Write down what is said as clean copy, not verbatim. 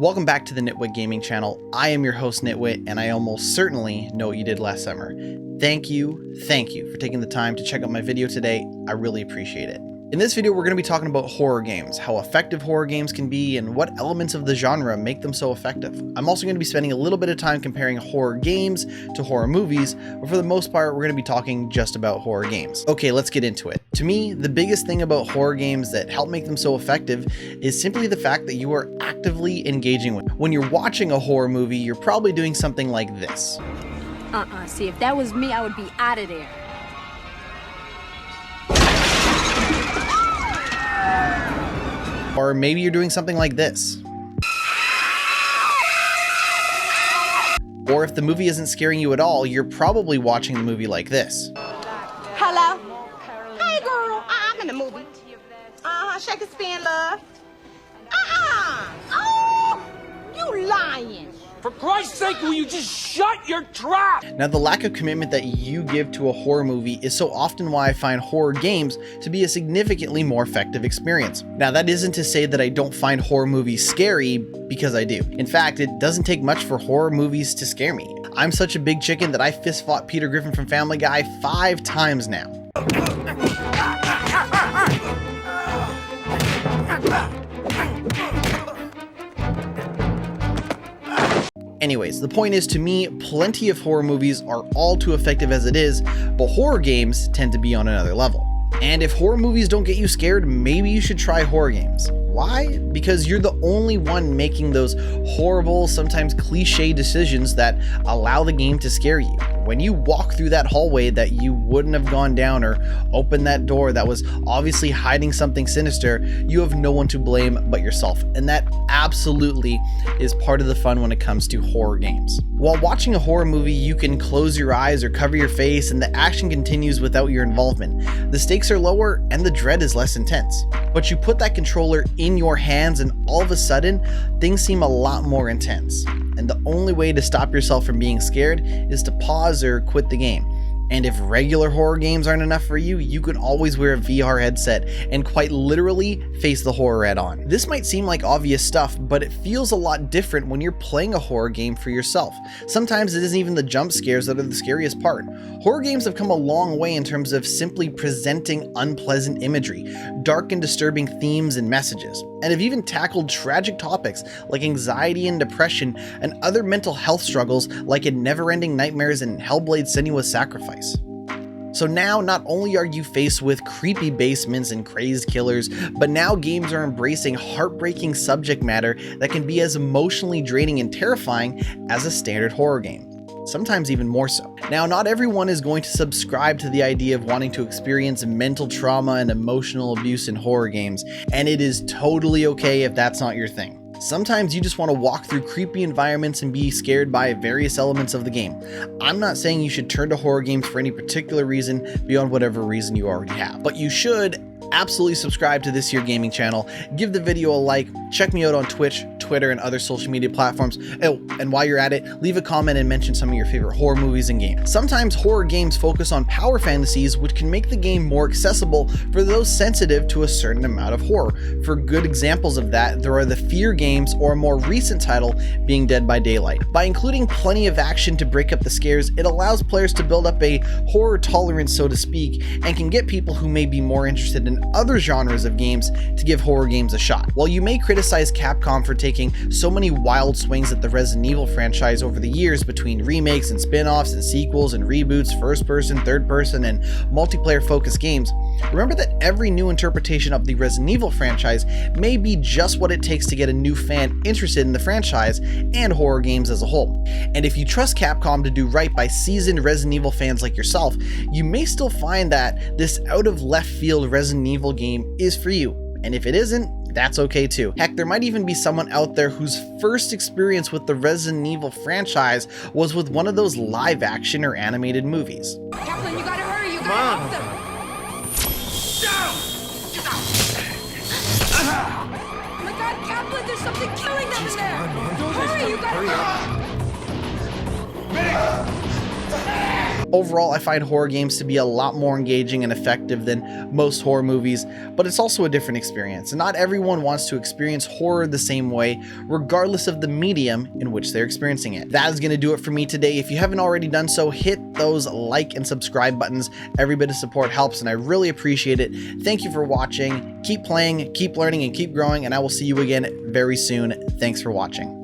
Welcome back to the Nitwit Gaming channel. I am your host Nitwit, and I almost certainly know what you did last summer. Thank you for taking the time to check out my video today. I really appreciate it. In this video, we're going to be talking about horror games, how effective horror games can be, and what elements of the genre make them so effective. I'm also going to be spending a little bit of time comparing horror games to horror movies, but for the most part, we're going to be talking just about horror games. Okay, let's get into it. To me, the biggest thing about horror games that help make them so effective is simply the fact that you are actively engaging with. When you're watching a horror movie, you're probably doing something like this. See, if that was me, I would be out of there. Or maybe you're doing something like this. Or if the movie isn't scaring you at all, you're probably watching the movie like this. Hello? Hey girl, I'm in the movie. Shake and spin, love. Oh, you lying. For Christ's sake, will you just shut your trap? Now, the lack of commitment that you give to a horror movie is so often why I find horror games to be a significantly more effective experience. Now, that isn't to say that I don't find horror movies scary, because I do. In fact, it doesn't take much for horror movies to scare me. I'm such a big chicken that I fist fought Peter Griffin from Family Guy 5 times now. Anyways, the point is, to me, plenty of horror movies are all too effective as it is, but horror games tend to be on another level. And if horror movies don't get you scared, maybe you should try horror games. Why? Because you're the only one making those horrible, sometimes cliche decisions that allow the game to scare you. When you walk through that hallway that you wouldn't have gone down, or open that door that was obviously hiding something sinister, you have no one to blame but yourself. And that absolutely is part of the fun when it comes to horror games. While watching a horror movie, you can close your eyes or cover your face and the action continues without your involvement. The stakes are lower and the dread is less intense. But you put that controller in your hands and all of a sudden, things seem a lot more intense. And the only way to stop yourself from being scared is to pause or quit the game. And if regular horror games aren't enough for you, you can always wear a VR headset and quite literally face the horror head on. This might seem like obvious stuff, but it feels a lot different when you're playing a horror game for yourself. Sometimes it isn't even the jump scares that are the scariest part. Horror games have come a long way in terms of simply presenting unpleasant imagery, dark and disturbing themes and messages, and have even tackled tragic topics like anxiety and depression and other mental health struggles like in Never-Ending Nightmares and Hellblade's Senua's Sacrifice. So now, not only are you faced with creepy basements and crazed killers, but now games are embracing heartbreaking subject matter that can be as emotionally draining and terrifying as a standard horror game. Sometimes even more so. Now, not everyone is going to subscribe to the idea of wanting to experience mental trauma and emotional abuse in horror games, and it is totally okay if that's not your thing. Sometimes you just want to walk through creepy environments and be scared by various elements of the game. I'm not saying you should turn to horror games for any particular reason beyond whatever reason you already have, but you should absolutely subscribe to this here gaming channel, give the video a like, check me out on Twitch, Twitter, and other social media platforms. Oh, and while you're at it, leave a comment and mention some of your favorite horror movies and games. Sometimes horror games focus on power fantasies, which can make the game more accessible for those sensitive to a certain amount of horror. For good examples of that, there are the Fear games, or a more recent title being Dead by Daylight. By including plenty of action to break up the scares, it allows players to build up a horror tolerance, so to speak, and can get people who may be more interested in other genres of games to give horror games a shot. While you may criticize Capcom for taking so many wild swings at the Resident Evil franchise over the years between remakes and spin-offs and sequels and reboots, first-person, third-person, and multiplayer-focused games, remember that every new interpretation of the Resident Evil franchise may be just what it takes to get a new fan interested in the franchise and horror games as a whole. And if you trust Capcom to do right by seasoned Resident Evil fans like yourself, you may still find that this out-of-left-field Resident Evil game is for you. And if it isn't, that's okay too. Heck, there might even be someone out there whose first experience with the Resident Evil franchise was with one of those live action or animated movies. Kaplan, you gotta hurry, you gotta help them. Oh my God, Kaplan, there's something killing them in there. Hurry, you gotta hurry. Overall, I find horror games to be a lot more engaging and effective than most horror movies, but it's also a different experience, and not everyone wants to experience horror the same way, regardless of the medium in which they're experiencing it. That is going to do it for me today. If you haven't already done so, hit those like and subscribe buttons. Every bit of support helps, and I really appreciate it. Thank you for watching. Keep playing, keep learning, and keep growing, and I will see you again very soon. Thanks for watching.